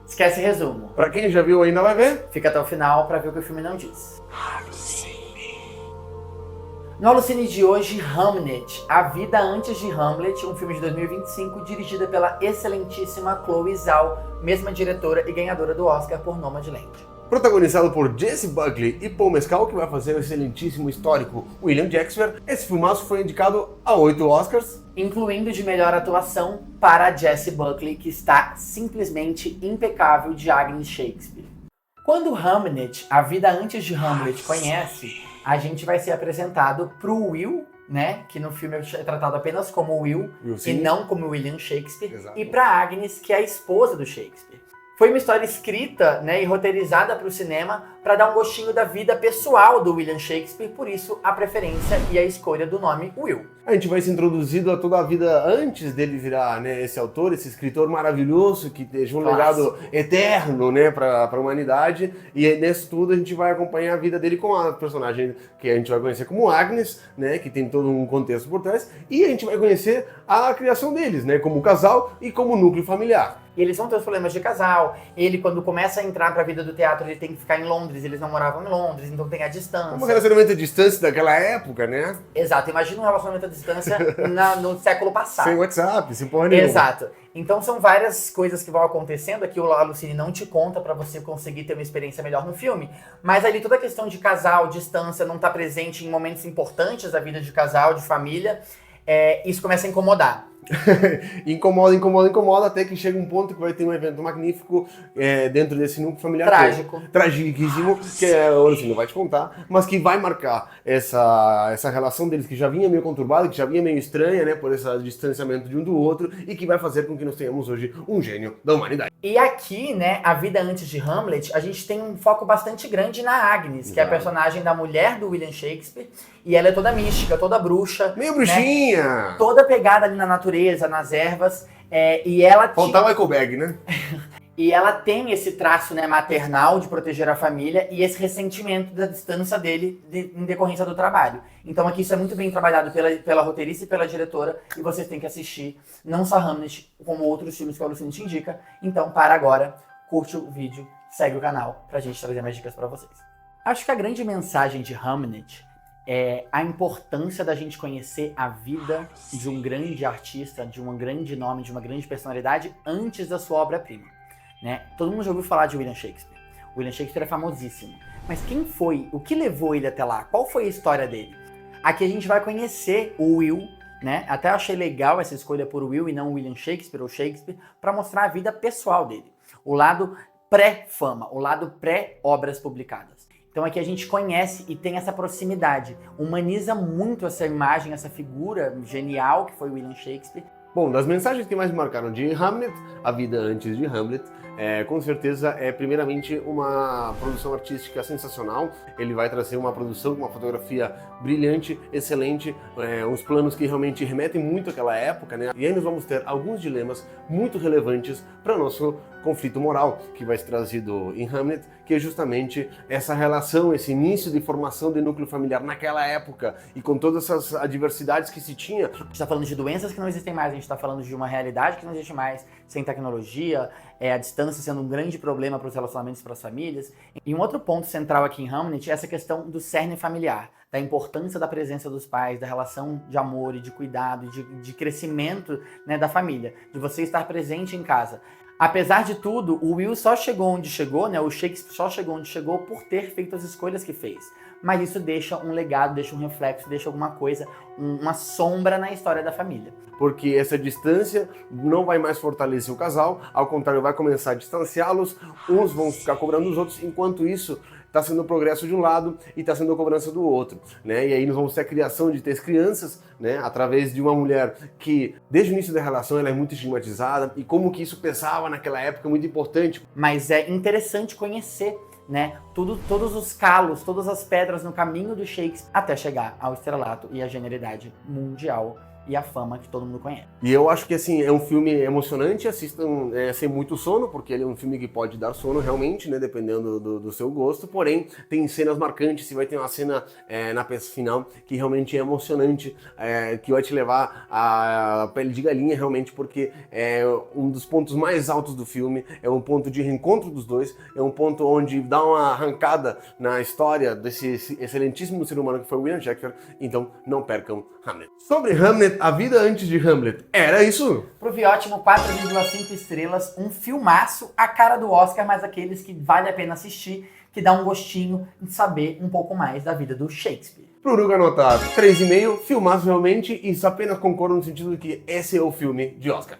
Esquece resumo. Pra quem já viu ainda vai ver. Fica até o final pra ver o que o filme não diz. No Alucine de hoje, Hamnet, A Vida Antes de Hamlet, um filme de 2025 dirigida pela excelentíssima Chloe Zhao, mesma diretora e ganhadora do Oscar por Nomadland. Protagonizado por Jessie Buckley e Paul Mescal, que vai fazer o excelentíssimo histórico William Shakespeare, esse filmaço foi indicado a 8 Oscars. Incluindo de melhor atuação para Jessie Buckley, que está simplesmente impecável, de Agnes Shakespeare. Quando Hamnet, A Vida Antes de Hamlet, conhece, a gente vai ser apresentado pro Will, né, que no filme é tratado apenas como Will e não como William Shakespeare, Exato. e para Agnes, que é a esposa do Shakespeare. Foi uma história escrita, né, e roteirizada para o cinema para dar um gostinho da vida pessoal do William Shakespeare, por isso a preferência e a escolha do nome Will. A gente vai ser introduzido a toda a vida antes dele virar, né, esse autor, esse escritor maravilhoso que deixou um legado eterno, né, para a humanidade. E nesse tudo a gente vai acompanhar a vida dele com a personagem que a gente vai conhecer como Agnes, né, que tem todo um contexto por trás. E a gente vai conhecer a criação deles, né, como casal e como núcleo familiar. E eles vão ter os problemas de casal. Ele, quando começa a entrar pra vida do teatro, ele tem que ficar em Londres. Eles não moravam em Londres, então tem a distância. Um relacionamento à distância daquela época, né? Exato. Imagina um relacionamento à distância no século passado. Sem WhatsApp, sem porra nenhuma. Exato. Então são várias coisas que vão acontecendo. Aqui o Alucine não te conta pra você conseguir ter uma experiência melhor no filme. Mas ali toda a questão de casal, distância, não tá presente em momentos importantes da vida de casal, de família. Isso começa a incomodar. incomoda, até que chega um ponto que vai ter um evento magnífico dentro desse núcleo familiar. Trágico. Tragiquíssimo, que o Alucine não vai te contar, mas que vai marcar essa relação deles que já vinha meio conturbada, que já vinha meio estranha, né, por esse distanciamento de um do outro, e que vai fazer com que nós tenhamos hoje um gênio da humanidade. E aqui, né, A Vida Antes de Hamlet, a gente tem um foco bastante grande na Agnes, que é a personagem da mulher do William Shakespeare, e ela é toda mística, toda bruxa. Meio bruxinha! Né, toda pegada ali na natureza, nas ervas, e ela... Faltava o ecobag, né? E ela tem esse traço, né, maternal de proteger a família e esse ressentimento da distância dele em decorrência do trabalho. Então aqui isso é muito bem trabalhado pela roteirista e pela diretora, e vocês têm que assistir não só Hamlet, como outros filmes que o Alucine te indica. Então para agora, curte o vídeo, segue o canal pra gente trazer mais dicas pra vocês. Acho que a grande mensagem de Hamnet é a importância da gente conhecer a vida de um grande artista, de um grande nome, de uma grande personalidade antes da sua obra-prima. Né? Todo mundo já ouviu falar de William Shakespeare. William Shakespeare é famosíssimo. Mas quem foi? O que levou ele até lá? Qual foi a história dele? Aqui a gente vai conhecer o Will, né? Até achei legal essa escolha por Will e não William Shakespeare ou Shakespeare, para mostrar a vida pessoal dele. O lado pré-fama, o lado pré-obras publicadas. Então aqui a gente conhece e tem essa proximidade. Humaniza muito essa imagem, essa figura genial que foi William Shakespeare. Bom, das mensagens que mais me marcaram de Hamlet, A Vida Antes de Hamlet, com certeza é primeiramente uma produção artística sensacional. Ele vai trazer uma produção, uma fotografia brilhante, excelente, uns planos que realmente remetem muito àquela época, né? E aí nós vamos ter alguns dilemas muito relevantes para o nosso conflito moral que vai ser trazido em Hamlet, que é justamente essa relação, esse início de formação de núcleo familiar naquela época e com todas essas adversidades que se tinha. A gente está falando de doenças que não existem mais, a gente está falando de uma realidade que não existe mais, sem tecnologia, a distância sendo um grande problema para os relacionamentos, para as famílias. E um outro ponto central aqui em Hamlet é essa questão do cerne familiar, da importância da presença dos pais, da relação de amor e de cuidado, de crescimento, né, da família, de você estar presente em casa. Apesar de tudo, o Will só chegou onde chegou, né? O Shakespeare só chegou onde chegou por ter feito as escolhas que fez. Mas isso deixa um legado, deixa um reflexo, deixa alguma coisa, uma sombra na história da família. Porque essa distância não vai mais fortalecer o casal, ao contrário, vai começar a distanciá-los, uns vão ficar cobrando os outros, enquanto isso está sendo o progresso de um lado e está sendo a cobrança do outro, né? E aí nós vamos ter a criação de 3 crianças, né? Através de uma mulher que, desde o início da relação, ela é muito estigmatizada, e como que isso pesava naquela época é muito importante. Mas é interessante conhecer, né, todos os calos, todas as pedras no caminho do Shakespeare até chegar ao estrelato e à genialidade mundial e a fama que todo mundo conhece. E eu acho que, assim, é um filme emocionante, assistam sem muito sono, porque ele é um filme que pode dar sono realmente, né, dependendo do seu gosto, porém, tem cenas marcantes, você vai ter uma cena na peça final que realmente é emocionante, que vai te levar a pele de galinha realmente, porque é um dos pontos mais altos do filme, é um ponto de reencontro dos dois, é um ponto onde dá uma arrancada na história desse excelentíssimo ser humano que foi William Shakespeare, então não percam Hamlet. Sobre Hamlet, a vida antes de Hamlet, era isso? Pro Viótimo, 4,5 estrelas, um filmaço, a cara do Oscar, mas aqueles que vale a pena assistir, que dá um gostinho de saber um pouco mais da vida do Shakespeare. Pro Uruga anotar 3,5, filmaço realmente, e só apenas concordo no sentido de que esse é o filme de Oscar.